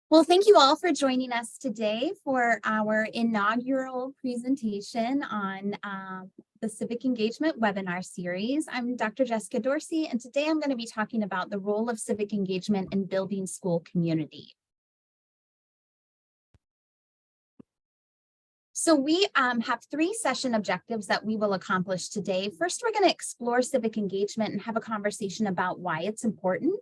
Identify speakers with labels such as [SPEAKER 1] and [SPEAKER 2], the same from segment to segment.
[SPEAKER 1] Well, thank you all for joining us today for our inaugural presentation on the Civic Engagement webinar series. I'm Dr. Jessica Dorsey, and today I'm going to be talking about the role of civic engagement in building school community. So we have 3 session objectives that we will accomplish today. First, we're going to explore civic engagement and have a conversation about why it's important.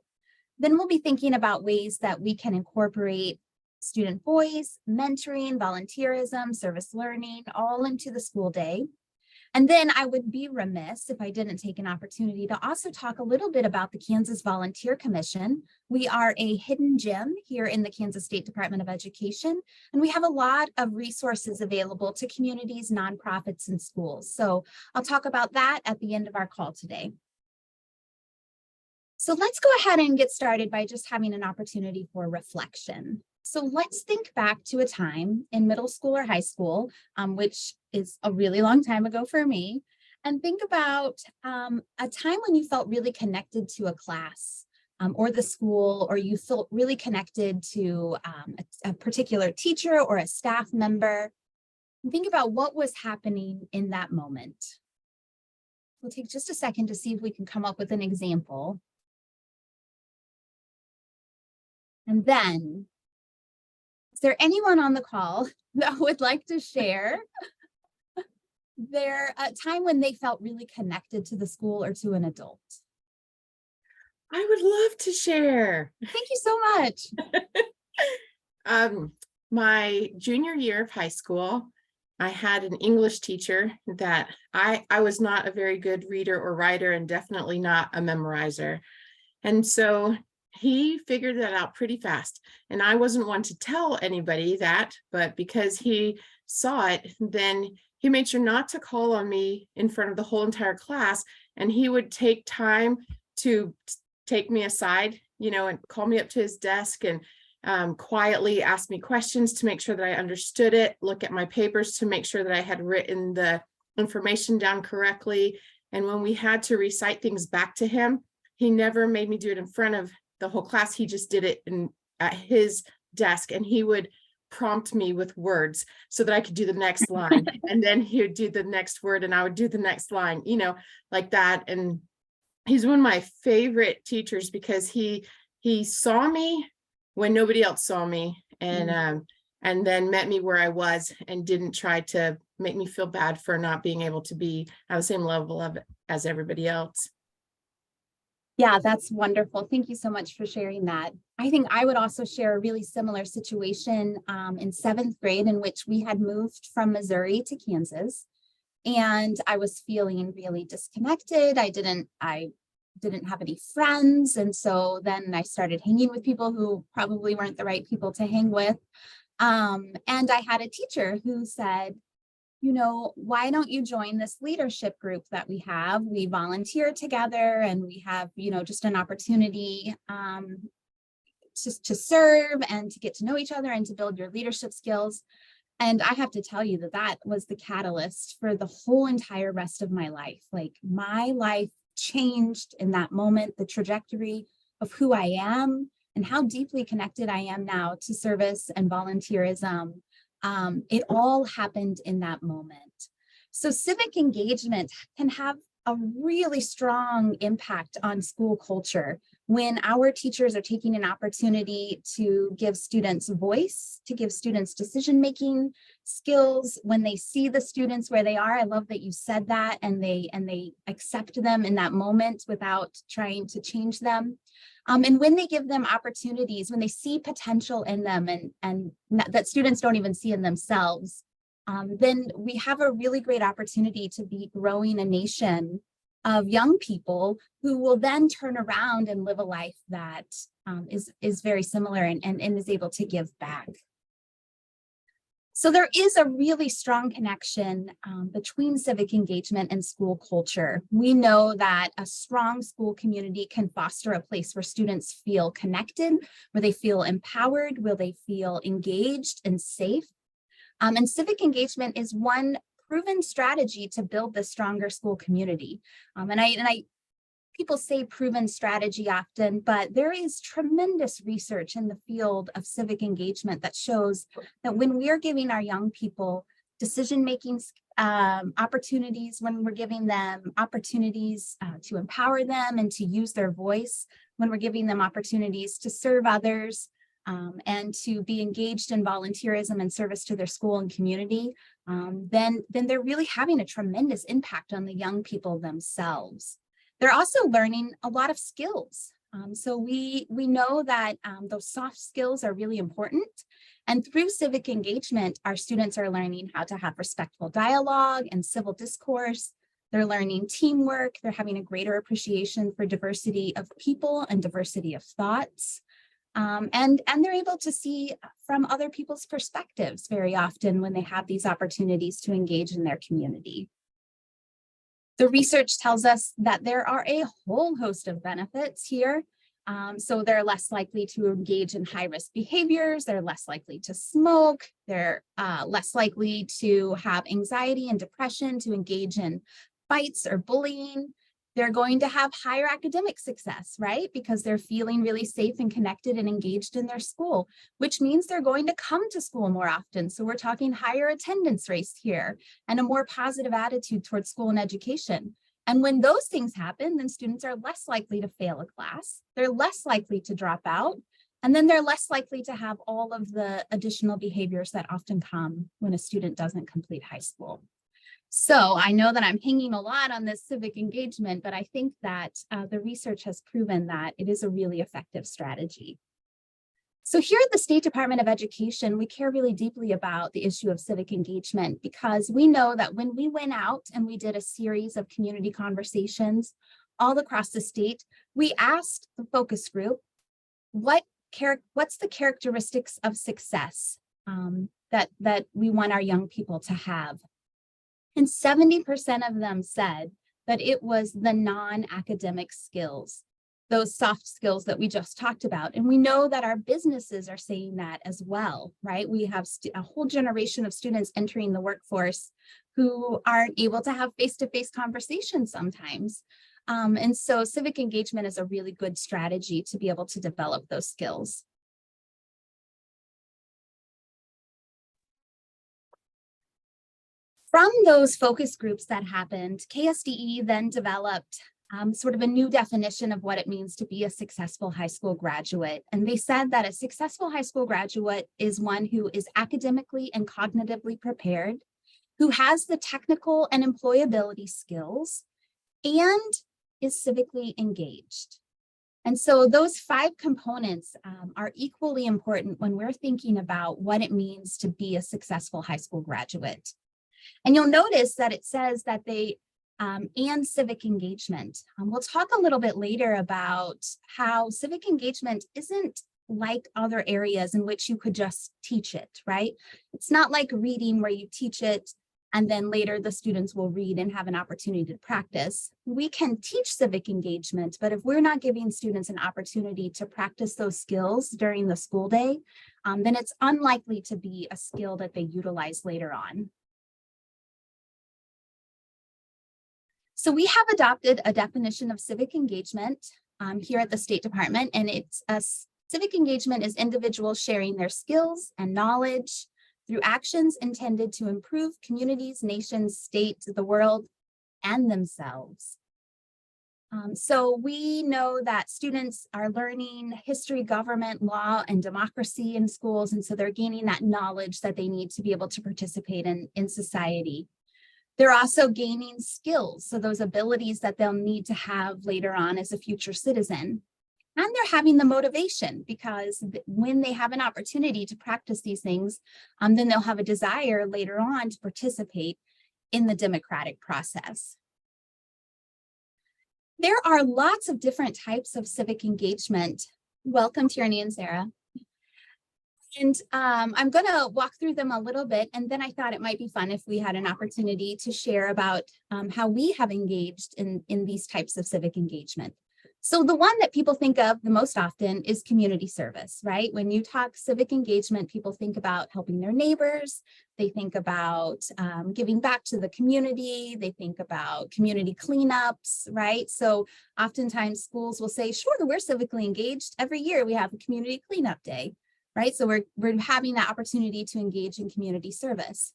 [SPEAKER 1] Then we'll be thinking about ways that we can incorporate student voice, mentoring, volunteerism, service learning, all into the school day. And then I would be remiss if I didn't take an opportunity to also talk a little bit about the Kansas Volunteer Commission. We are a hidden gem here in the Kansas State Department of Education, and we have a lot of resources available to communities, nonprofits, and schools. So I'll talk about that at the end of our call today. So let's go ahead and get started by just having an opportunity for reflection. So let's think back to a time in middle school or high school, which is a really long time ago for me, and think about a time when you felt really connected to a class or the school, or you felt really connected to a particular teacher or a staff member. And think about what was happening in that moment. We'll take just a second to see if we can come up with an example. And then, is there anyone on the call that would like to share their time when they felt really connected to the school or to an adult?
[SPEAKER 2] I would love to share.
[SPEAKER 1] Thank you so
[SPEAKER 2] much. My junior year of high school, I had an English teacher that I was not a very good reader or writer, and definitely not a memorizer. And so he figured that out pretty fast. And I wasn't one to tell anybody that, but because he saw it, then he made sure not to call on me in front of the whole entire class. And he would take time to take me aside, and call me up to his desk and quietly ask me questions to make sure that I understood it, look at my papers to make sure that I had written the information down correctly. And when we had to recite things back to him, he never made me do it in front of the whole class. He just did it at his desk, and he would prompt me with words so that I could do the next line. And then he would do the next word and I would do the next line, like that. And he's one of my favorite teachers because he saw me when nobody else saw me, and then met me where I was and didn't try to make me feel bad for not being able to be at the same level of it as everybody else.
[SPEAKER 1] Yeah, that's wonderful. Thank you so much for sharing that. I think I would also share a really similar situation in 7th grade, in which we had moved from Missouri to Kansas, and I was feeling really disconnected. I didn't have any friends, and so then I started hanging with people who probably weren't the right people to hang with. And I had a teacher who said, why don't you join this leadership group that we have? We volunteer together, and we have, just an opportunity to serve and to get to know each other and to build your leadership skills. And I have to tell you that was the catalyst for the whole entire rest of my life. Like, my life changed in that moment, the trajectory of who I am and how deeply connected I am now to service and volunteerism. It all happened in that moment. So civic engagement can have a really strong impact on school culture when our teachers are taking an opportunity to give students voice, to give students decision-making skills, when they see the students where they are. I love that you said that, and they accept them in that moment without trying to change them. And when they give them opportunities, when they see potential in them and that students don't even see in themselves, then we have a really great opportunity to be growing a nation of young people who will then turn around and live a life that is very similar and is able to give back. So there is a really strong connection between civic engagement and school culture. We know that a strong school community can foster a place where students feel connected, where they feel empowered, where they feel engaged and safe. And civic engagement is one proven strategy to build the stronger school community. And I people say proven strategy often, but there is tremendous research in the field of civic engagement that shows that when we are giving our young people decision-making opportunities, when we're giving them opportunities to empower them and to use their voice, when we're giving them opportunities to serve others and to be engaged in volunteerism and service to their school and community, then they're really having a tremendous impact on the young people themselves. They're also learning a lot of skills. So we know that those soft skills are really important. And through civic engagement, our students are learning how to have respectful dialogue and civil discourse. They're learning teamwork. They're having a greater appreciation for diversity of people and diversity of thoughts. And they're able to see from other people's perspectives very often when they have these opportunities to engage in their community. The research tells us that there are a whole host of benefits here. So they're less likely to engage in high-risk behaviors. They're less likely to smoke. They're less likely to have anxiety and depression, to engage in fights or bullying. They're going to have higher academic success, right? Because they're feeling really safe and connected and engaged in their school, which means they're going to come to school more often. So we're talking higher attendance rates here and a more positive attitude towards school and education. And when those things happen, then students are less likely to fail a class. They're less likely to drop out. And then they're less likely to have all of the additional behaviors that often come when a student doesn't complete high school. So I know that I'm hanging a lot on this civic engagement, but I think that the research has proven that it is a really effective strategy. So here at the State Department of Education, we care really deeply about the issue of civic engagement because we know that when we went out and we did a series of community conversations all across the state, we asked the focus group, what's the characteristics of success that we want our young people to have? And 70% of them said that it was the non-academic skills, those soft skills that we just talked about. And we know that our businesses are saying that as well, right? We have a whole generation of students entering the workforce who aren't able to have face-to-face conversations sometimes. And so civic engagement is a really good strategy to be able to develop those skills. From those focus groups that happened, KSDE then developed sort of a new definition of what it means to be a successful high school graduate. And they said that a successful high school graduate is one who is academically and cognitively prepared, who has the technical and employability skills, and is civically engaged. And so those 5 components are equally important when we're thinking about what it means to be a successful high school graduate. And you'll notice that it says that they and civic engagement. We'll talk a little bit later about how civic engagement isn't like other areas in which you could just teach it, right? It's not like reading where you teach it and then later the students will read and have an opportunity to practice. We can teach civic engagement, but if we're not giving students an opportunity to practice those skills during the school day, then it's unlikely to be a skill that they utilize later on. So we have adopted a definition of civic engagement here at the State Department, and civic engagement is individuals sharing their skills and knowledge through actions intended to improve communities, nations, states, the world, and themselves. So we know that students are learning history, government, law, and democracy in schools, and so they're gaining that knowledge that they need to be able to participate in society. They're also gaining skills, so those abilities that they'll need to have later on as a future citizen. And they're having the motivation because when they have an opportunity to practice these things, then they'll have a desire later on to participate in the democratic process. There are lots of different types of civic engagement. Welcome, Tierney and Sarah. And I'm going to walk through them a little bit, and then I thought it might be fun if we had an opportunity to share about how we have engaged in these types of civic engagement. So the one that people think of the most often is community service, right? When you talk civic engagement, people think about helping their neighbors. They think about giving back to the community. They think about community cleanups, right? So oftentimes schools will say, sure, we're civically engaged. Every year we have a community cleanup day, right? So we're having that opportunity to engage in community service.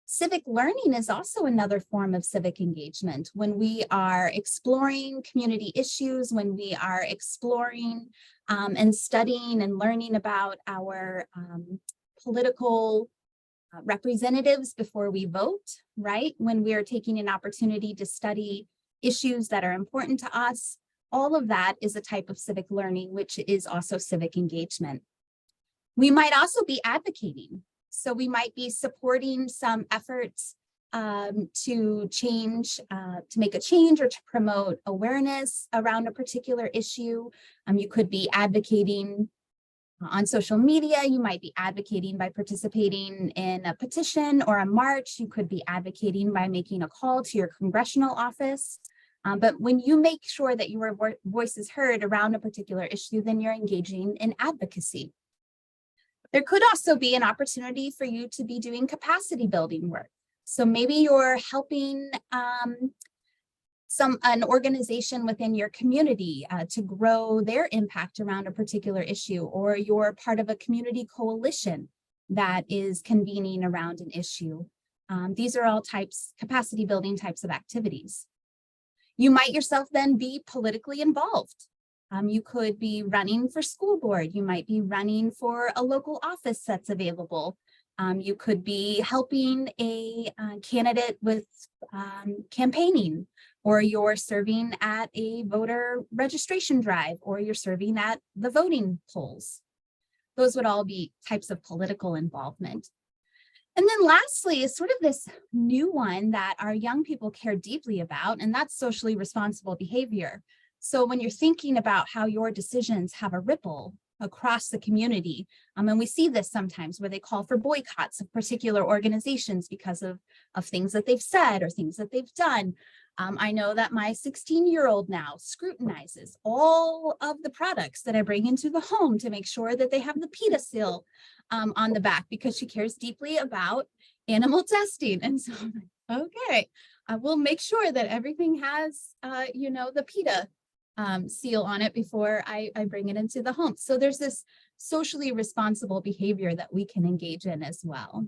[SPEAKER 1] Civic learning is also another form of civic engagement. When we are exploring community issues, when we are exploring and studying and learning about our political representatives before we vote, right? When we are taking an opportunity to study issues that are important to us, all of that is a type of civic learning, which is also civic engagement. We might also be advocating. So we might be supporting some efforts to change, to make a change or to promote awareness around a particular issue. You could be advocating on social media. You might be advocating by participating in a petition or a march. You could be advocating by making a call to your congressional office. But when you make sure that your voice is heard around a particular issue, then you're engaging in advocacy. There could also be an opportunity for you to be doing capacity building work. So maybe you're helping an organization within your community to grow their impact around a particular issue, or you're part of a community coalition that is convening around an issue. These are all capacity building types of activities. You might yourself then be politically involved. You could be running for school board. You might be running for a local office that's available. You could be helping a candidate with campaigning, or you're serving at a voter registration drive, or you're serving at the voting polls. Those would all be types of political involvement. And then lastly is sort of this new one that our young people care deeply about, and that's socially responsible behavior. So when you're thinking about how your decisions have a ripple across the community, and we see this sometimes where they call for boycotts of particular organizations because of things that they've said or things that they've done. I know that my 16-year-old now scrutinizes all of the products that I bring into the home to make sure that they have the PETA seal on the back, because she cares deeply about animal testing. And so, okay, I will make sure that everything has, the PETA seal on it before I bring it into the home. So there's this socially responsible behavior that we can engage in as well.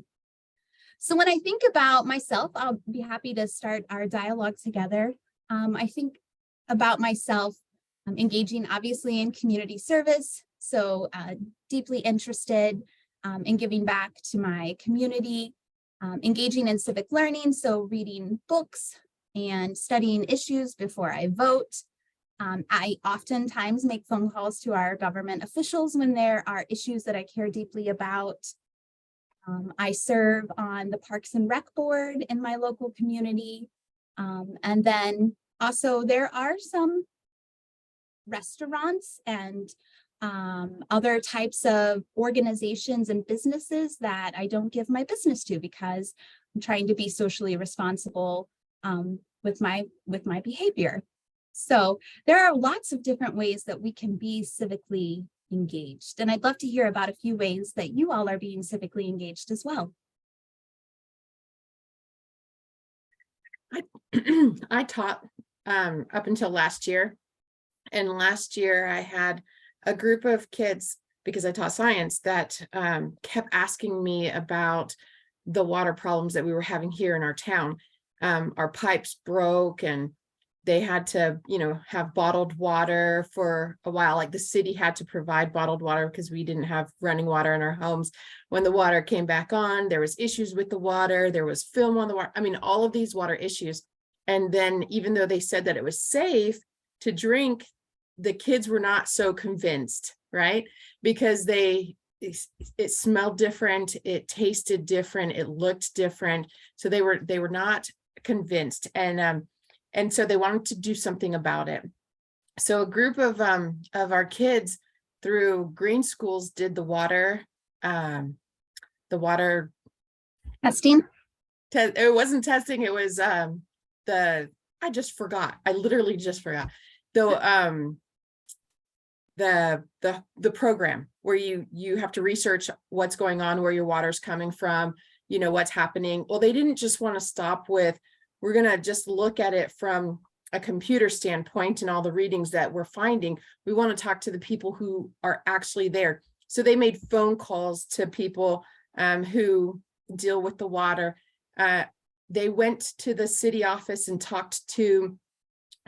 [SPEAKER 1] So when I think about myself, I'll be happy to start our dialogue together. I think about myself engaging obviously in community service. So deeply interested in giving back to my community, engaging in civic learning. So reading books and studying issues before I vote. I oftentimes make phone calls to our government officials when there are issues that I care deeply about. I serve on the Parks and Rec Board in my local community. And then also there are some restaurants and other types of organizations and businesses that I don't give my business to because I'm trying to be socially responsible with my behavior. So there are lots of different ways that we can be civically engaged. And I'd love to hear about a few ways that you all are being civically engaged as well.
[SPEAKER 2] I taught up until last year. And last year I had a group of kids, because I taught science, that kept asking me about the water problems that we were having here in our town. Our pipes broke and they had to, have bottled water for a while. Like the city had to provide bottled water because we didn't have running water in our homes. When the water came back on, there was issues with the water. There was film on the water. I mean, all of these water issues. And then even though they said that it was safe to drink, the kids were not so convinced, right? Because it smelled different, it tasted different, it looked different. So they were not convinced. And so they wanted to do something about it. So a group of our kids through green schools did the water
[SPEAKER 1] Testing?
[SPEAKER 2] It wasn't testing, it was I just forgot. I literally just forgot. the program where you have to research what's going on, where your water's coming from, you know, what's happening. Well, they didn't just want to stop with, we're going to just look at it from a computer standpoint and all the readings that we're finding. We want to talk to the people who are actually there. So they made phone calls to people who deal with the water. They went to the city office and talked to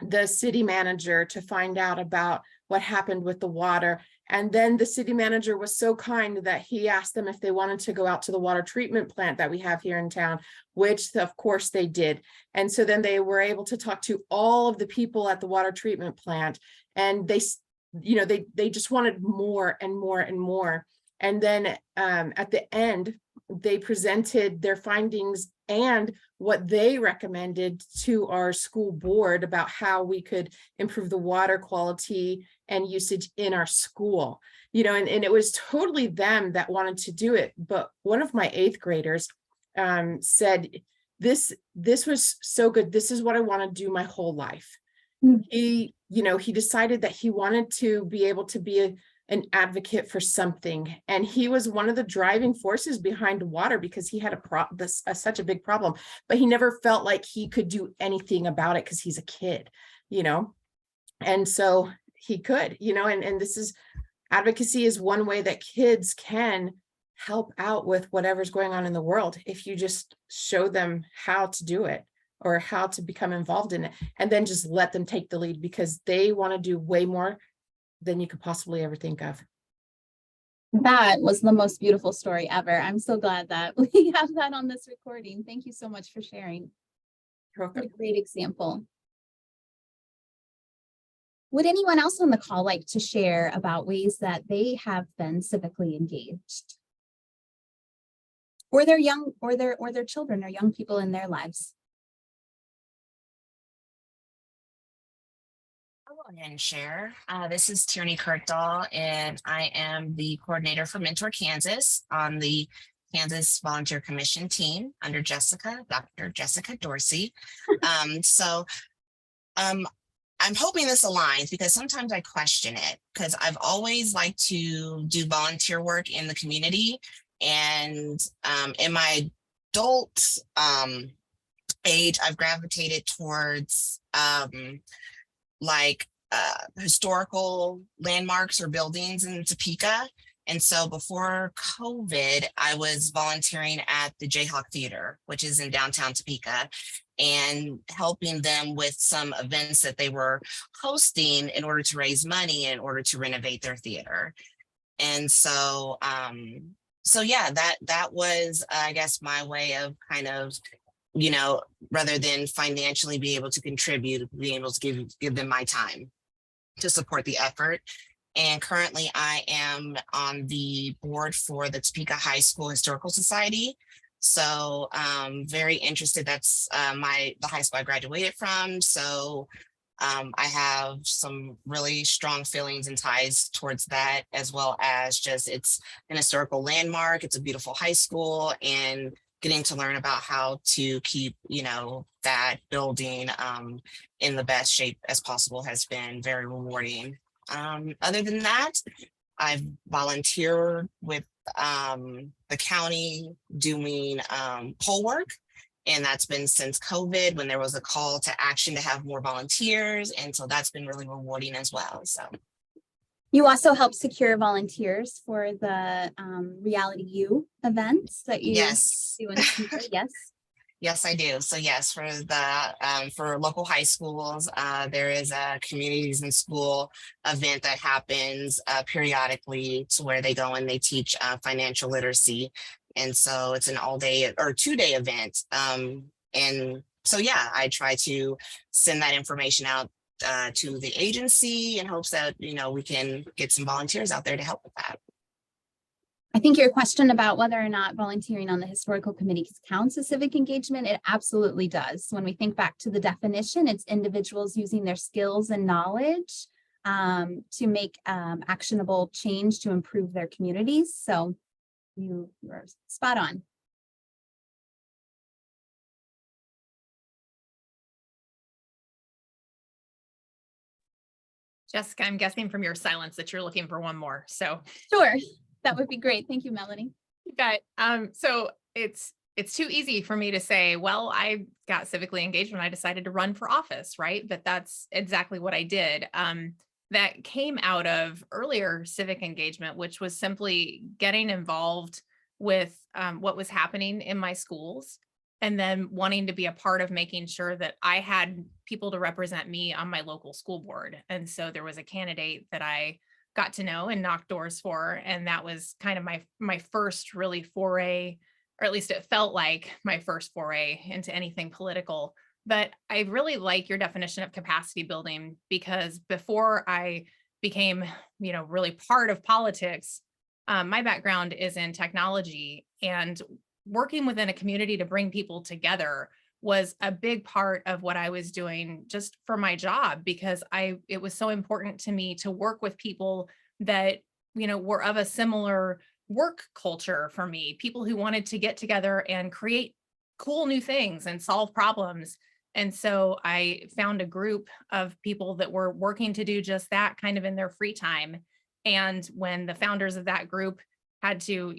[SPEAKER 2] the city manager to find out about what happened with the water. And then the city manager was so kind that he asked them if they wanted to go out to the water treatment plant that we have here in town, which of course they did. And so then they were able to talk to all of the people at the water treatment plant, and they, you know, they just wanted more and more and more. And then at the end, they presented their findings and what they recommended to our school board about how we could improve the water quality and usage in our school, you know, and it was totally them that wanted to do it. But one of my 8th graders said, this was so good. This is what I want to do my whole life. He, you know, he decided that he wanted to be able to be an advocate for something. And he was one of the driving forces behind water because he had such a big problem, but he never felt like he could do anything about it because he's a kid, you know? And so he could, you know, and this is, advocacy is one way that kids can help out with whatever's going on in the world if you just show them how to do it or how to become involved in it, and then just let them take the lead because they want to do way more than you could possibly ever think of.
[SPEAKER 1] That was the most beautiful story ever. I'm so glad that we have that on this recording. Thank you so much for sharing. What a great example. Would anyone else on the call like to share about ways that they have been civically engaged? Or their young, or their children or young people in their lives?
[SPEAKER 3] And share. This is Tierney Kirkdahl, and I am the coordinator for Mentor Kansas on the Kansas Volunteer Commission team under Dr. Jessica Dorsey. I'm hoping this aligns because sometimes I question it because I've always liked to do volunteer work in the community, and in my adult age, I've gravitated towards historical landmarks or buildings in Topeka. And so before COVID, I was volunteering at the Jayhawk Theater, which is in downtown Topeka, and helping them with some events that they were hosting in order to raise money in order to renovate their theater. And so, yeah, that was, I guess, my way of kind of, you know, rather than financially be able to contribute, being able to give them my time to support the effort. And currently I am on the board for the Topeka High School Historical Society. So very interested. That's the high school I graduated from. So I have some really strong feelings and ties towards that, as well as just it's an historical landmark. It's a beautiful high school, and getting to learn about how to keep, you know, that building in the best shape as possible has been very rewarding. Other than that, I've volunteered with the county doing poll work, and that's been since COVID when there was a call to action to have more volunteers, and so that's been really rewarding as well. So.
[SPEAKER 1] You also help secure volunteers for the Reality U events that you do in Topeka. Yes.
[SPEAKER 3] Yes, I do. So yes, for the for local high schools, there is a communities in school event that happens periodically, to where they go and they teach financial literacy, and so it's an all-day or 2-day event. And so yeah, I try to send that information out to the agency in hopes that, you know, we can get some volunteers out there to help with that.
[SPEAKER 1] I think your question about whether or not volunteering on the historical committee counts as civic engagement, it absolutely does. When we think back to the definition, it's individuals using their skills and knowledge to make actionable change to improve their communities. So you are spot on.
[SPEAKER 4] Jessica, I'm guessing from your silence that you're looking for one more. So
[SPEAKER 1] Sure, that would be great. Thank you, Melanie.
[SPEAKER 4] you got, so it's too easy for me to say, well, I got civically engaged when I decided to run for office, right? But that's exactly what I did. That came out of earlier civic engagement, which was simply getting involved with what was happening in my schools, and then wanting to be a part of making sure that I had people to represent me on my local school board. And so there was a candidate that I got to know and knocked doors for, and that was kind of my first really foray, or at least it felt like my first foray into anything political. But I really like your definition of capacity building, because before I became, really part of politics, my background is in technology, and working within a community to bring people together was a big part of what I was doing just for my job, because it was so important to me to work with people that, were of a similar work culture for me, people who wanted to get together and create cool new things and solve problems. And so I found a group of people that were working to do just that kind of in their free time. And when the founders of that group had to,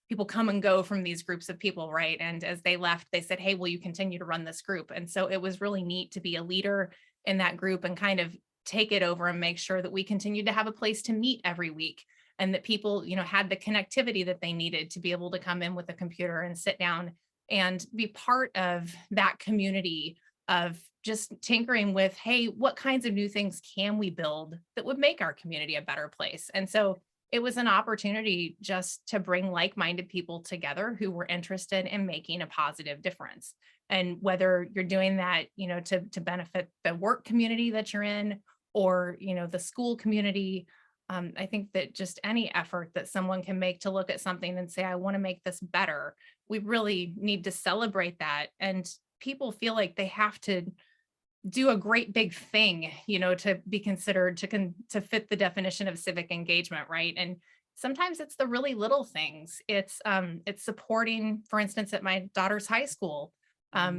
[SPEAKER 4] people come and go from these groups of people, right? And as they left, they said, hey, will you continue to run this group? And so it was really neat to be a leader in that group and kind of take it over and make sure that we continued to have a place to meet every week, and that people, had the connectivity that they needed to be able to come in with a computer and sit down and be part of that community of just tinkering with, hey, what kinds of new things can we build that would make our community a better place? And so it was an opportunity just to bring like-minded people together who were interested in making a positive difference. And whether you're doing that, to benefit the work community that you're in, or, the school community, I think that just any effort that someone can make to look at something and say, I want to make this better, we really need to celebrate that. And people feel like they have to do a great big thing, to be considered to fit the definition of civic engagement, right? And sometimes it's the really little things. It's supporting, for instance, at my daughter's high school,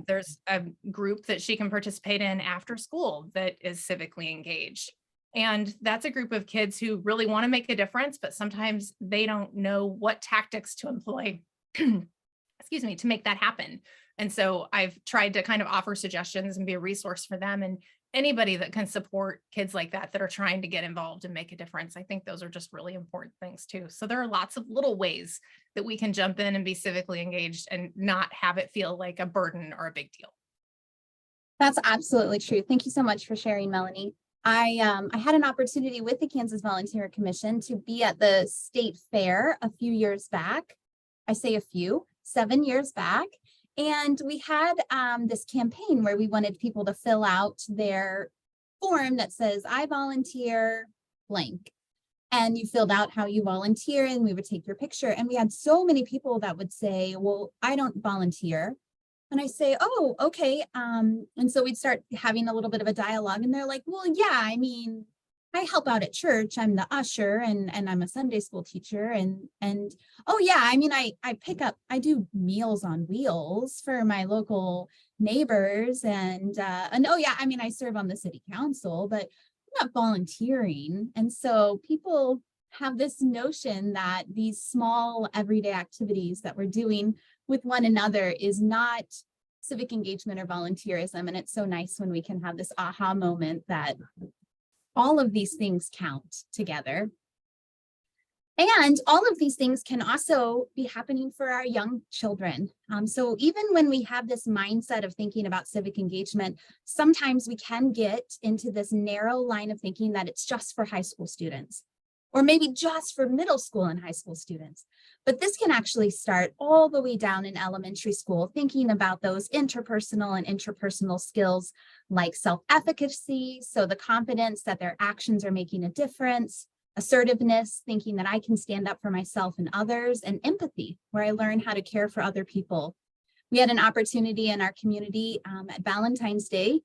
[SPEAKER 4] there's a group that she can participate in after school that is civically engaged. And that's a group of kids who really want to make a difference, but sometimes they don't know what tactics to employ, excuse me, to make that happen. And so I've tried to kind of offer suggestions and be a resource for them, and anybody that can support kids like that are trying to get involved and make a difference. I think those are just really important things too. So there are lots of little ways that we can jump in and be civically engaged and not have it feel like a burden or a big deal.
[SPEAKER 1] That's absolutely true. Thank you so much for sharing, Melanie. I had an opportunity with the Kansas Volunteer Commission to be at the state fair a few years back. I say a few, 7 years back. And we had this campaign where we wanted people to fill out their form that says, I volunteer blank. And you filled out how you volunteer, and we would take your picture. And we had so many people that would say, well, I don't volunteer. And I say, oh, okay. And so we'd start having a little bit of a dialogue, and they're like, well, yeah, I mean, I help out at church. I'm the usher, and I'm a Sunday school teacher. And oh yeah, I mean, I do Meals on Wheels for my local neighbors. And oh yeah, I mean, I serve on the city council, but I'm not volunteering. And so people have this notion that these small everyday activities that we're doing with one another is not civic engagement or volunteerism. And it's so nice when we can have this aha moment that all of these things count together. And all of these things can also be happening for our young children. So even when we have this mindset of thinking about civic engagement, sometimes we can get into this narrow line of thinking that it's just for high school students, or maybe just for middle school and high school students. But this can actually start all the way down in elementary school, thinking about those interpersonal and intrapersonal skills like self-efficacy, so the confidence that their actions are making a difference, assertiveness, thinking that I can stand up for myself and others, and empathy, where I learn how to care for other people. We had an opportunity in our community at Valentine's Day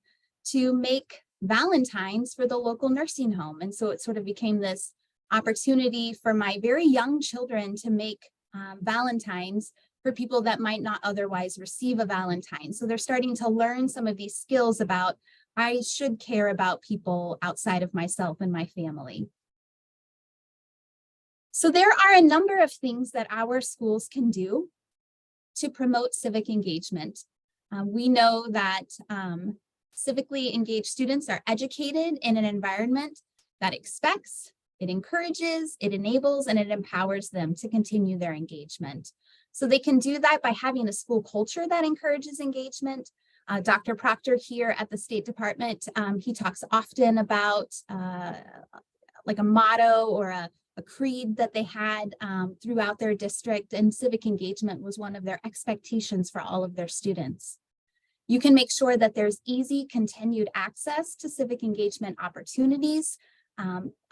[SPEAKER 1] to make Valentines for the local nursing home. And so it sort of became this opportunity for my very young children to make Valentines for people that might not otherwise receive a Valentine. So they're starting to learn some of these skills about I should care about people outside of myself and my family. So there are a number of things that our schools can do to promote civic engagement. We know that civically engaged students are educated in an environment that expects, it encourages, it enables, and it empowers them to continue their engagement. So they can do that by having a school culture that encourages engagement. Dr. Proctor here at the State Department, he talks often about like a motto or a creed that they had throughout their district, and civic engagement was one of their expectations for all of their students. You can make sure that there's easy continued access to civic engagement opportunities.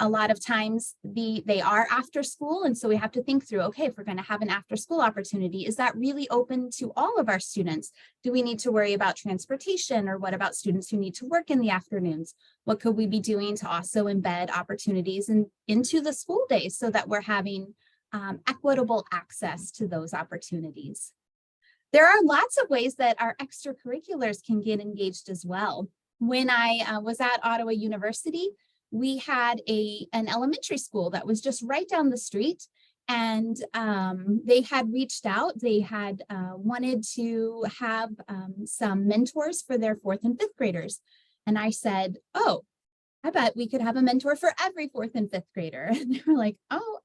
[SPEAKER 1] A lot of times they are after school, and so we have to think through, okay, if we're going to have an after school opportunity, is that really open to all of our students? Do we need to worry about transportation, or what about students who need to work in the afternoons? What could we be doing to also embed opportunities into the school days so that we're having equitable access to those opportunities? There are lots of ways that our extracurriculars can get engaged as well. When I was at Ottawa University, we had an elementary school that was just right down the street, and they had reached out. They had wanted to have some mentors for their 4th and 5th graders. And I said, oh, I bet we could have a mentor for every 4th and 5th grader. And they were like, oh,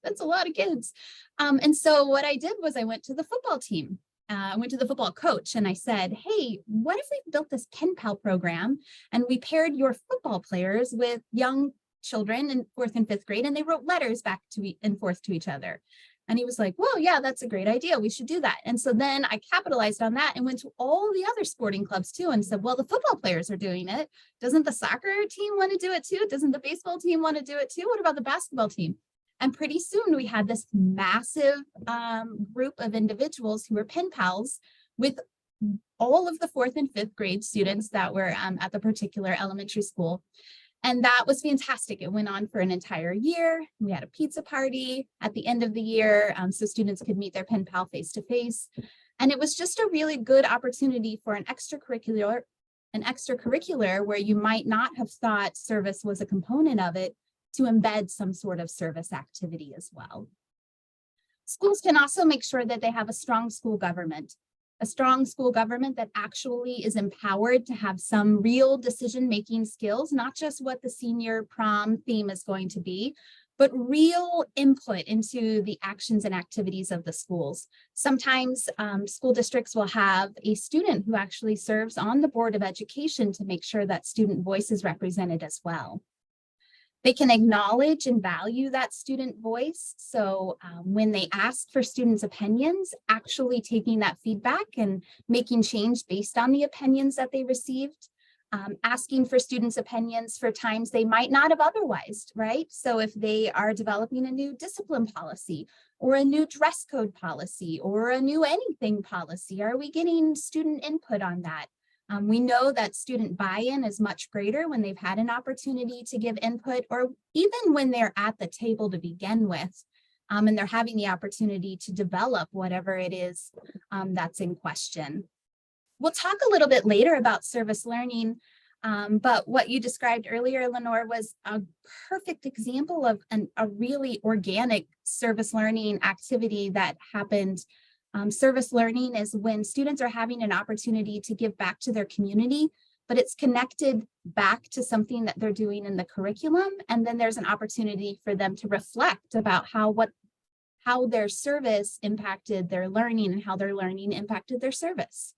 [SPEAKER 1] that's a lot of kids. And so what I did was I went to the football team. I went to the football coach and I said, hey, what if we built this pen pal program and we paired your football players with young children in 4th and 5th grade, and they wrote letters back and forth to each other. And he was like, well, yeah, that's a great idea. We should do that. And so then I capitalized on that and went to all the other sporting clubs too and said, well, the football players are doing it. Doesn't the soccer team want to do it too? Doesn't the baseball team want to do it too? What about the basketball team? And pretty soon we had this massive group of individuals who were pen pals with all of the 4th and 5th grade students that were at the particular elementary school. And that was fantastic. It went on for an entire year. We had a pizza party at the end of the year so students could meet their pen pal face to face. And it was just a really good opportunity for an extracurricular where you might not have thought service was a component of it, to embed some sort of service activity as well. Schools can also make sure that they have a strong school government that actually is empowered to have some real decision-making skills, not just what the senior prom theme is going to be, but real input into the actions and activities of the schools. Sometimes school districts will have a student who actually serves on the Board of Education to make sure that student voice is represented as well. They can acknowledge and value that student voice. So when they ask for students' opinions, actually taking that feedback and making change based on the opinions that they received, asking for students' opinions for times they might not have otherwise, right? So if they are developing a new discipline policy or a new dress code policy or a new anything policy, are we getting student input on that? We know that student buy-in is much greater when they've had an opportunity to give input, or even when they're at the table to begin with, and they're having the opportunity to develop whatever it is that's in question. We'll talk a little bit later about service learning, but what you described earlier, Lenore, was a perfect example of a really organic service learning activity that happened. Service learning is when students are having an opportunity to give back to their community, but it's connected back to something that they're doing in the curriculum. And then there's an opportunity for them to reflect about how their service impacted their learning and how their learning impacted their service.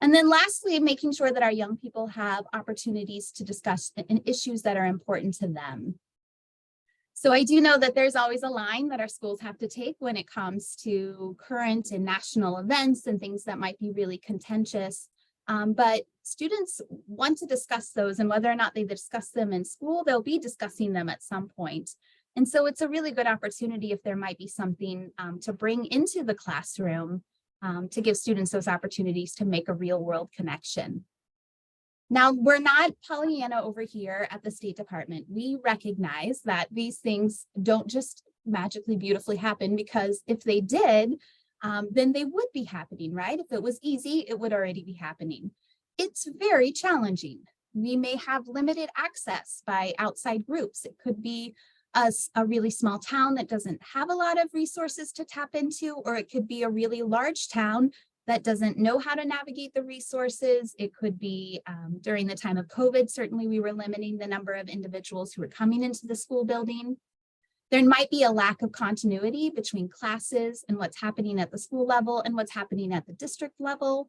[SPEAKER 1] And then lastly, making sure that our young people have opportunities to discuss issues that are important to them. So I do know that there's always a line that our schools have to take when it comes to current and national events and things that might be really contentious. But students want to discuss those, and whether or not they discuss them in school, they'll be discussing them at some point. And so it's a really good opportunity if there might be something to bring into the classroom to give students those opportunities to make a real world connection. Now, we're not Pollyanna over here at the State Department. We recognize that these things don't just magically beautifully happen, because if they did, then they would be happening, right? If it was easy, it would already be happening. it's very challenging. We may have limited access by outside groups. It could be a really small town that doesn't have a lot of resources to tap into, or it could be a really large town that doesn't know how to navigate the resources. It could be during the time of COVID, certainly we were limiting the number of individuals who were coming into the school building. There might be a lack of continuity between classes and what's happening at the school level and what's happening at the district level.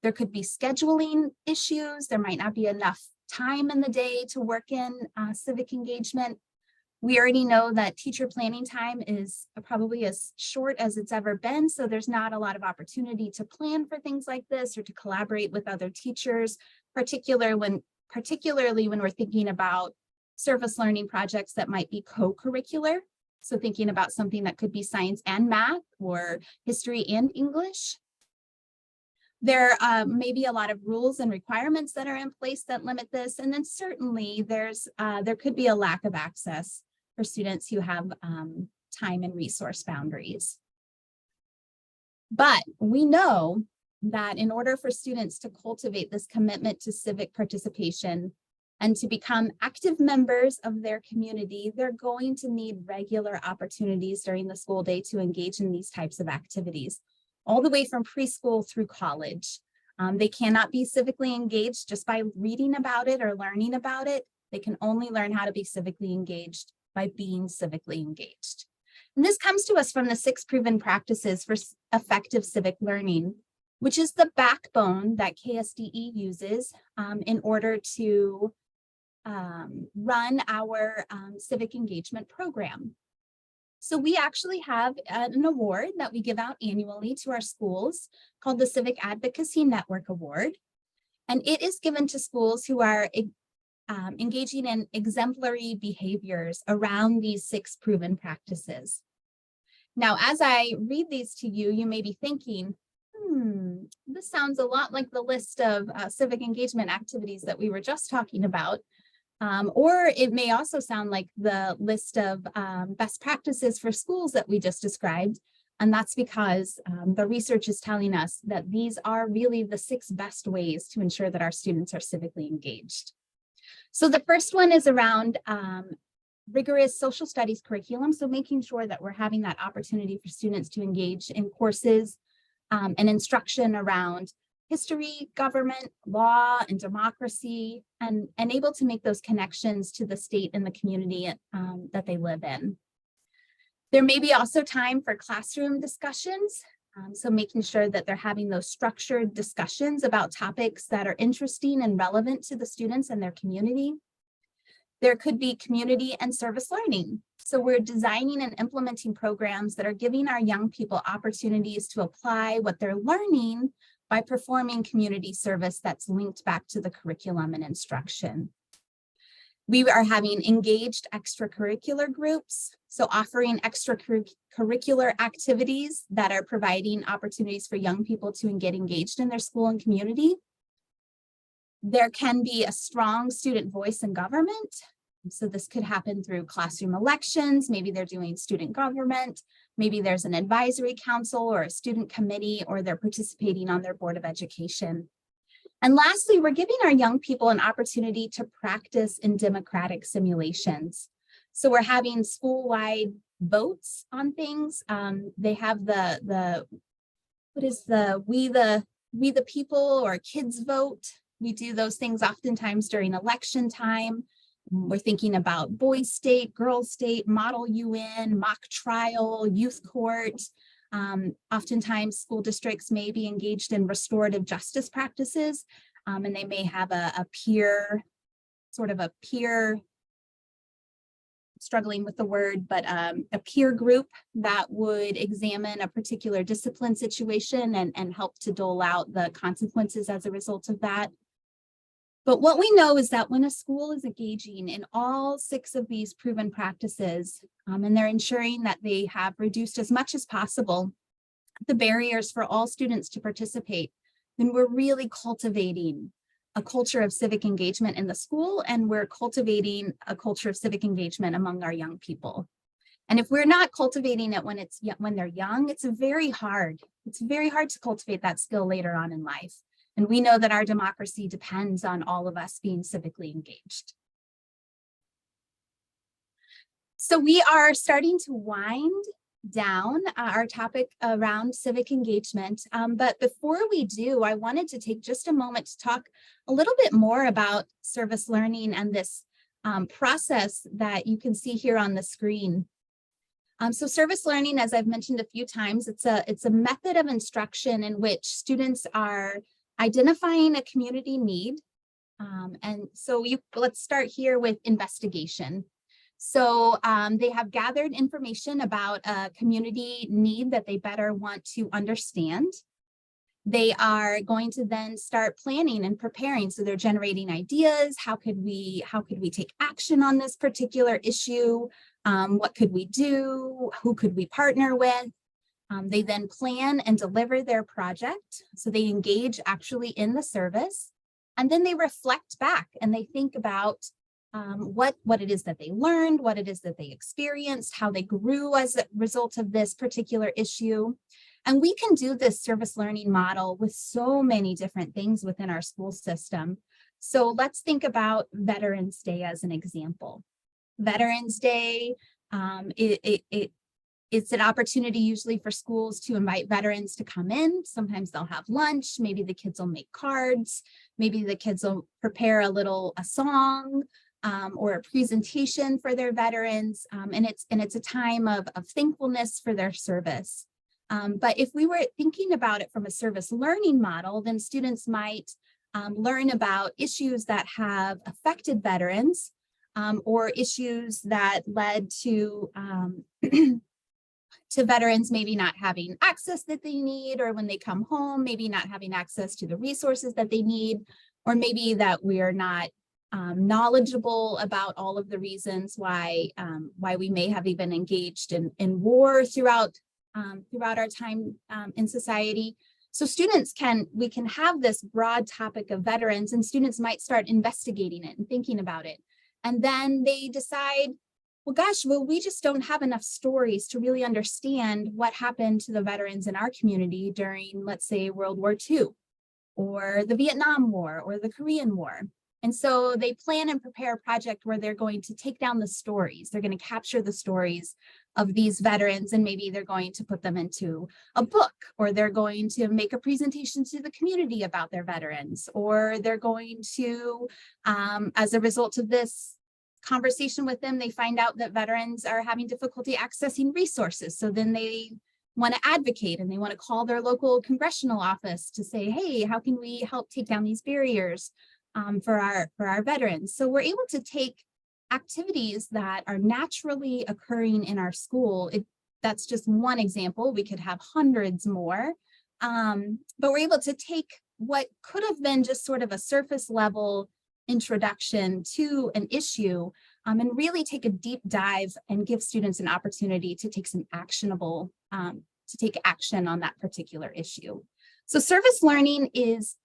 [SPEAKER 1] There could be scheduling issues. There might not be enough time in the day to work in civic engagement. We already know that teacher planning time is probably as short as it's ever been, so there's not a lot of opportunity to plan for things like this or to collaborate with other teachers, particularly when we're thinking about surface learning projects that might be co-curricular. So thinking about something that could be science and math or history and English. There may be a lot of rules and requirements that are in place that limit this. And then certainly there could be a lack of access for students who have time and resource boundaries. But we know that in order for students to cultivate this commitment to civic participation and to become active members of their community, they're going to need regular opportunities during the school day to engage in these types of activities, all the way from preschool through college. They cannot be civically engaged just by reading about it or learning about it. They can only learn how to be civically engaged by being civically engaged. And this comes to us from the 6 proven practices for effective civic learning, which is the backbone that KSDE uses in order to run our civic engagement program. So we actually have an award that we give out annually to our schools called the Civic Advocacy Network Award. And it is given to schools who are engaging in exemplary behaviors around these 6 proven practices. Now, as I read these to you, you may be thinking, this sounds a lot like the list of civic engagement activities that we were just talking about. Or it may also sound like the list of best practices for schools that we just described. And that's because the research is telling us that these are really the 6 best ways to ensure that our students are civically engaged. So the first one is around rigorous social studies curriculum. So making sure that we're having that opportunity for students to engage in courses and instruction around history, government, law, and democracy, and able to make those connections to the state and the community that they live in. There may be also time for classroom discussions. So making sure that they're having those structured discussions about topics that are interesting and relevant to the students and their community. There could be community and service learning. So we're designing and implementing programs that are giving our young people opportunities to apply what they're learning by performing community service that's linked back to the curriculum and instruction. We are having engaged extracurricular groups, so offering extracurricular activities that are providing opportunities for young people to get engaged in their school and community. There can be a strong student voice in government. So this could happen through classroom elections. Maybe they're doing student government. Maybe there's an advisory council or a student committee, or they're participating on their board of education. And lastly, we're giving our young people an opportunity to practice in democratic simulations. So we're having school-wide votes on things. They have We the People or Kids Vote. We do those things oftentimes during election time. We're thinking about boys state, girls state, model UN, mock trial, youth court. Oftentimes school districts may be engaged in restorative justice practices, and they may have a peer, struggling with the word, but a peer group that would examine a particular discipline situation and help to dole out the consequences as a result of that. But what we know is that when a school is engaging in all 6 of these proven practices, and they're ensuring that they have reduced as much as possible the barriers for all students to participate, then we're really cultivating a culture of civic engagement in the school, and we're cultivating a culture of civic engagement among our young people. And if we're not cultivating it when they're young, it's very hard. It's very hard to cultivate that skill later on in life. And we know that our democracy depends on all of us being civically engaged. So we are starting to wind down our topic around civic engagement. But before we do, I wanted to take just a moment to talk a little bit more about service learning and this process that you can see here on the screen. So service learning, as I've mentioned a few times, it's a method of instruction in which students are identifying a community need. And so let's start here with investigation. So they have gathered information about a community need that they better want to understand. They are going to then start planning and preparing. So they're generating ideas. How could we take action on this particular issue? What could we do? Who could we partner with? They then plan and deliver their project. So they engage actually in the service. And then they reflect back and they think about what it is that they learned, what it is that they experienced, how they grew as a result of this particular issue. And we can do this service learning model with so many different things within our school system. So let's think about Veterans Day as an example. Veterans Day, it's an opportunity usually for schools to invite veterans to come in. Sometimes they'll have lunch, maybe the kids will make cards, maybe the kids will prepare a song or a presentation for their veterans. And it's a time of thankfulness for their service. But if we were thinking about it from a service learning model, then students might learn about issues that have affected veterans or issues that led to to veterans maybe not having access that they need, or when they come home, maybe not having access to the resources that they need, or maybe that we are not knowledgeable about all of the reasons why we may have even engaged in war throughout our time in society. So we can have this broad topic of veterans, and students might start investigating it and thinking about it. And then they decide, well, we just don't have enough stories to really understand what happened to the veterans in our community during, let's say, World War II, or the Vietnam War, or the Korean War. And so they plan and prepare a project where they're going to take down the stories. They're going to capture the stories of these veterans, and maybe they're going to put them into a book, or they're going to make a presentation to the community about their veterans, or they're going to, as a result of this conversation with them, they find out that veterans are having difficulty accessing resources. So then they want to advocate and they want to call their local congressional office to say, hey, how can we help take down these barriers for our veterans? So we're able to take activities that are naturally occurring in our school. That's just one example. We could have hundreds more, but we're able to take what could have been just sort of a surface level introduction to an issue and really take a deep dive and give students an opportunity to take some actionable, to take action on that particular issue. So service learning is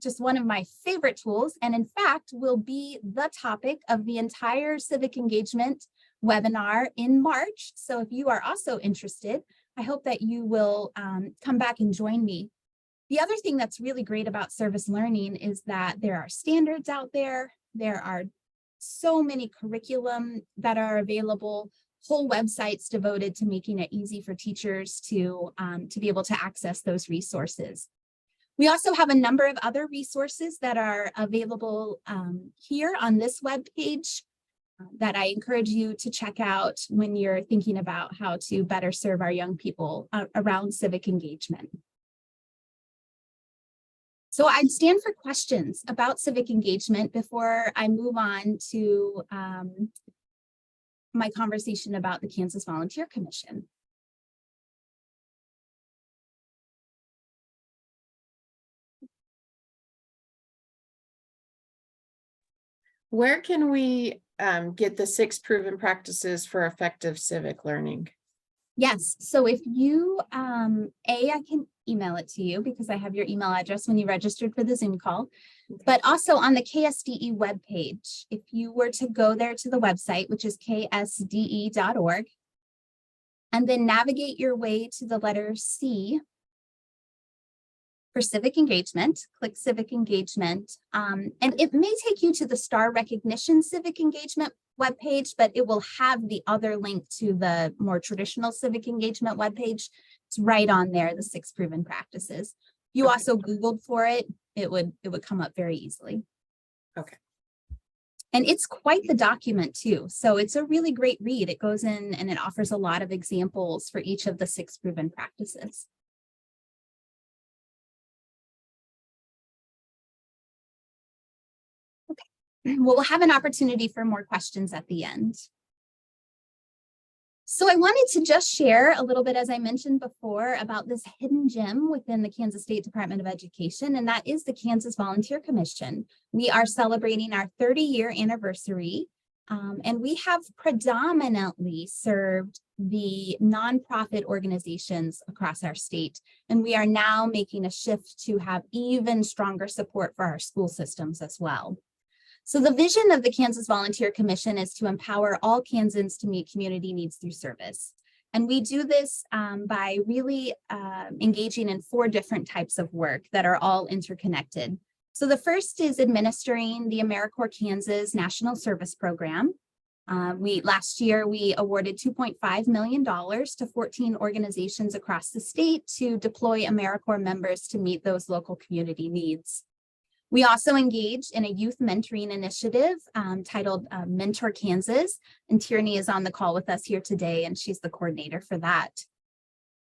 [SPEAKER 1] just one of my favorite tools, and in fact will be the topic of the entire civic engagement webinar in March. So if you are also interested, I hope that you will come back and join me. The other thing that's really great about service learning is that there are standards out there. There are so many curriculum that are available, whole websites devoted to making it easy for teachers to be able to access those resources. We also have a number of other resources that are available here on this webpage that I encourage you to check out when you're thinking about how to better serve our young people around civic engagement. So I'd stand for questions about civic engagement before I move on to my conversation about the Kansas Volunteer Commission.
[SPEAKER 2] Where can we get the 6 proven practices for effective civic learning?
[SPEAKER 1] Yes, so if you, I can email it to you because I have your email address when you registered for the Zoom call, but also on the KSDE webpage, if you were to go there to the website, which is ksde.org, and then navigate your way to the letter C, For civic engagement, click civic engagement, and it may take you to the star recognition civic engagement webpage, but it will have the other link to the more traditional civic engagement webpage. It's right on there, the 6 proven practices. You
[SPEAKER 2] Okay.
[SPEAKER 1] also Googled for it, it would come up very easily.
[SPEAKER 2] Okay.
[SPEAKER 1] And it's quite the document too. So it's a really great read. It goes in and it offers a lot of examples for each of the 6 proven practices. Well, we'll have an opportunity for more questions at the end. So I wanted to just share a little bit, as I mentioned before, about this hidden gem within the Kansas State Department of Education, and that is the Kansas Volunteer Commission. We are celebrating our 30-year anniversary, and we have predominantly served the nonprofit organizations across our state, and we are now making a shift to have even stronger support for our school systems as well. So the vision of the Kansas Volunteer Commission is to empower all Kansans to meet community needs through service. And we do this by really engaging in 4 different types of work that are all interconnected. So the first is administering the AmeriCorps Kansas National Service Program. Last year, we awarded $2.5 million to 14 organizations across the state to deploy AmeriCorps members to meet those local community needs. We also engaged in a youth mentoring initiative titled Mentor Kansas, and Tierney is on the call with us here today, and she's the coordinator for that.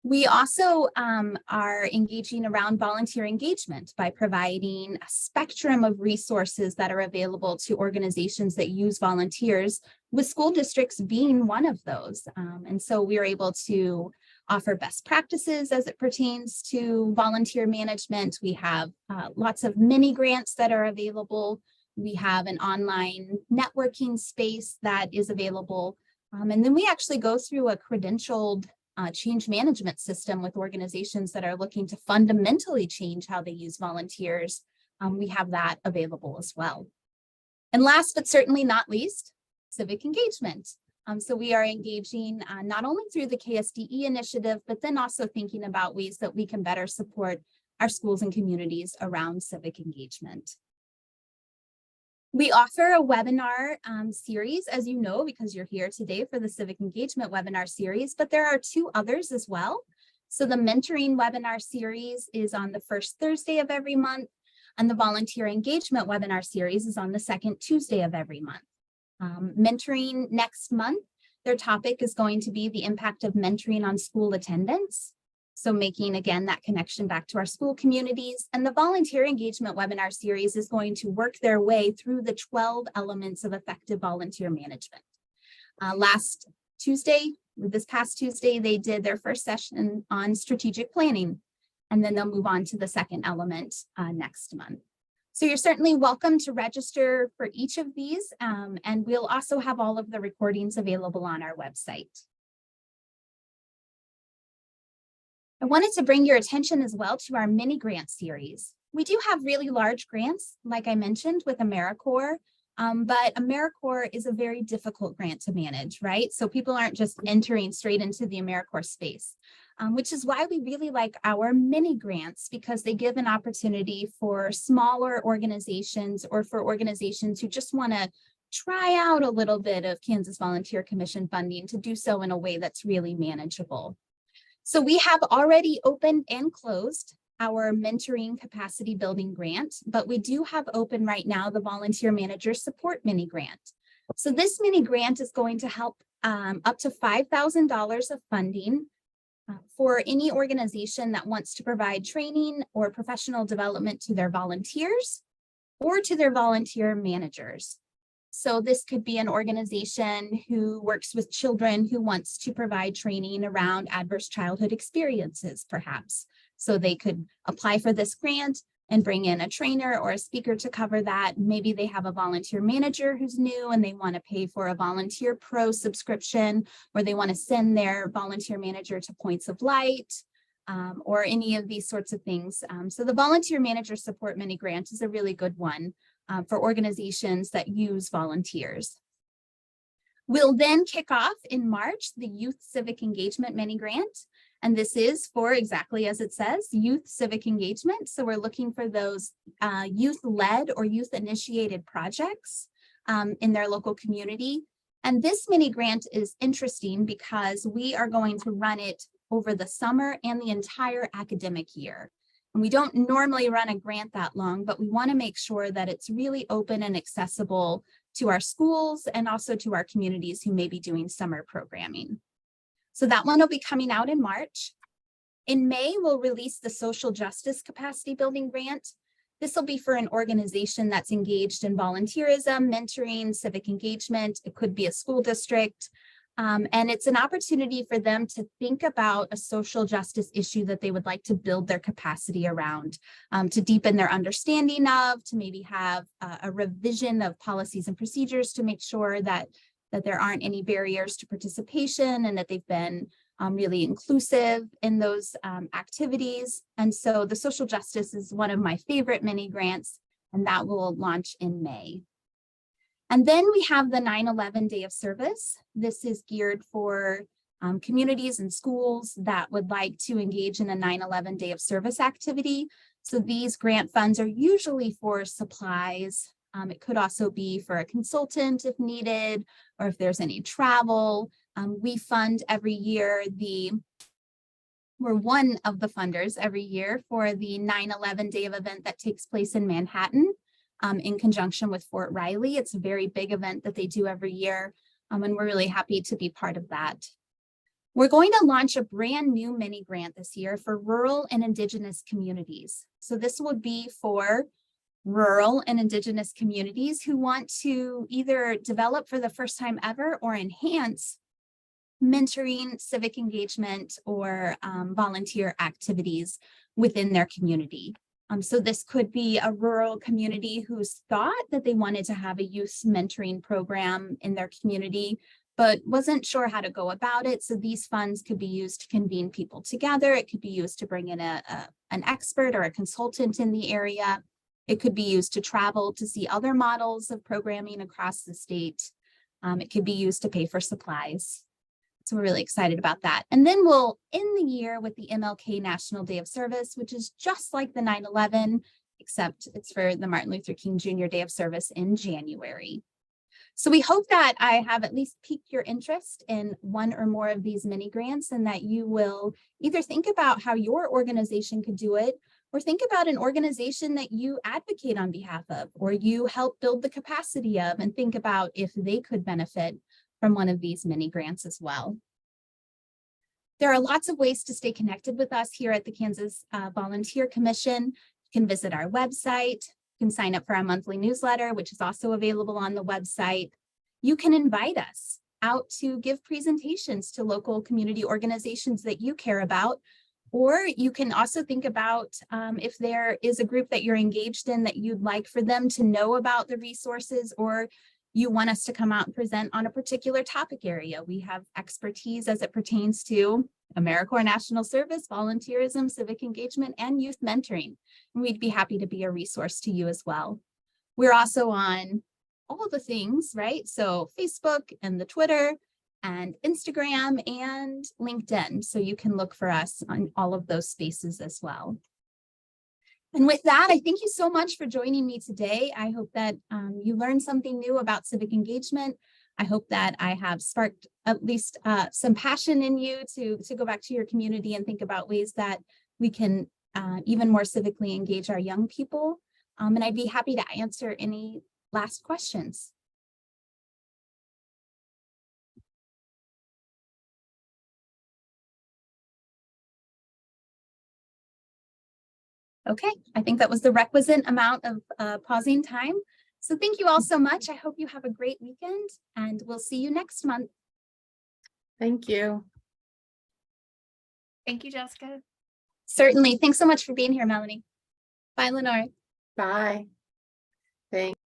[SPEAKER 1] We also are engaging around volunteer engagement by providing a spectrum of resources that are available to organizations that use volunteers, with school districts being one of those. And so we are able to offer best practices as it pertains to volunteer management. We have lots of mini grants that are available. We have an online networking space that is available. And then we actually go through a credentialed change management system with organizations that are looking to fundamentally change how they use volunteers. We have that available as well. And last but certainly not least, civic engagement. So we are engaging not only through the KSDE initiative, but then also thinking about ways that we can better support our schools and communities around civic engagement. We offer a webinar series, as you know, because you're here today for the Civic Engagement webinar series, but there are 2 others as well. So the mentoring webinar series is on the first Thursday of every month, and the volunteer engagement webinar series is on the second Tuesday of every month. Mentoring next month, their topic is going to be the impact of mentoring on school attendance. So making, again, that connection back to our school communities. And the volunteer engagement webinar series is going to work their way through the 12 elements of effective volunteer management. This past Tuesday, they did their first session on strategic planning, and then they'll move on to the second element next month. So you're certainly welcome to register for each of these, and we'll also have all of the recordings available on our website. I wanted to bring your attention as well to our mini grant series. We do have really large grants, like I mentioned, with AmeriCorps, but AmeriCorps is a very difficult grant to manage, right? So people aren't just entering straight into the AmeriCorps space, which is why we really like our mini grants, because they give an opportunity for smaller organizations or for organizations who just want to try out a little bit of Kansas Volunteer Commission funding to do so in a way that's really manageable. So we have already opened and closed our mentoring capacity building grant, but we do have open right now the volunteer manager support mini grant. So this mini grant is going to help up to $5,000 of funding for any organization that wants to provide training or professional development to their volunteers or to their volunteer managers. So this could be an organization who works with children who wants to provide training around adverse childhood experiences, perhaps. So they could apply for this grant and bring in a trainer or a speaker to cover that. Maybe they have a volunteer manager who's new and they want to pay for a volunteer pro subscription, or they want to send their volunteer manager to Points of Light, or any of these sorts of things. So the volunteer manager support mini grant is a really good one for organizations that use volunteers. We'll then kick off in March the Youth Civic Engagement Mini Grant. And this is for exactly as it says, youth civic engagement. So we're looking for those youth-led or youth-initiated projects in their local community. And this mini grant is interesting because we are going to run it over the summer and the entire academic year. And we don't normally run a grant that long, but we want to make sure that it's really open and accessible to our schools and also to our communities who may be doing summer programming. So that one will be coming out in March. In May, we'll release the Social Justice Capacity Building Grant. This will be for an organization that's engaged in volunteerism, mentoring, civic engagement. It could be a school district. And it's an opportunity for them to think about a social justice issue that they would like to build their capacity around, to deepen their understanding of, to maybe have a revision of policies and procedures to make sure that there aren't any barriers to participation and that they've been really inclusive in those activities. And so the social justice is one of my favorite mini grants, and that will launch in May. And then we have the 9/11 Day of Service. This is geared for communities and schools that would like to engage in a 9/11 Day of Service activity. So these grant funds are usually for supplies. It could also be for a consultant if needed, or if there's any travel. We fund every year we're one of the funders every year for the 9/11 Day of event that takes place in Manhattan in conjunction with Fort Riley. It's a very big event that they do every year, and we're really happy to be part of that. We're going to launch a brand new mini grant this year for rural and Indigenous communities. So this would be for rural and Indigenous communities who want to either develop for the first time ever or enhance mentoring, civic engagement, or volunteer activities within their community. So this could be a rural community who's thought that they wanted to have a youth mentoring program in their community, but wasn't sure how to go about it. So these funds could be used to convene people together. It could be used to bring in an expert or a consultant in the area. It could be used to travel to see other models of programming across the state. It could be used to pay for supplies. So we're really excited about that. And then we'll end the year with the MLK National Day of Service, which is just like the 9/11, except it's for the Martin Luther King Jr. Day of Service in January. So we hope that I have at least piqued your interest in one or more of these mini grants, and that you will either think about how your organization could do it, or think about an organization that you advocate on behalf of, or you help build the capacity of, and think about if they could benefit from one of these mini grants as well. There are lots of ways to stay connected with us here at the Kansas Volunteer Commission. You can visit our website. You can sign up for our monthly newsletter, which is also available on the website. You can invite us out to give presentations to local community organizations that you care about. Or you can also think about if there is a group that you're engaged in that you'd like for them to know about the resources, or you want us to come out and present on a particular topic area. We have expertise as it pertains to AmeriCorps National Service, volunteerism, civic engagement, and youth mentoring. And we'd be happy to be a resource to you as well. We're also on all the things, right? So Facebook and the Twitter and Instagram and LinkedIn. So you can look for us on all of those spaces as well. And with that, I thank you so much for joining me today. I hope that you learned something new about civic engagement. I hope that I have sparked at least some passion in you to go back to your community and think about ways that we can even more civically engage our young people. And I'd be happy to answer any last questions. Okay, I think that was the requisite amount of pausing time. So thank you all so much. I hope you have a great weekend, and we'll see you next month.
[SPEAKER 2] Thank you.
[SPEAKER 4] Thank you, Jessica.
[SPEAKER 1] Certainly. Thanks so much for being here, Melanie. Bye, Lenore.
[SPEAKER 2] Bye. Thanks.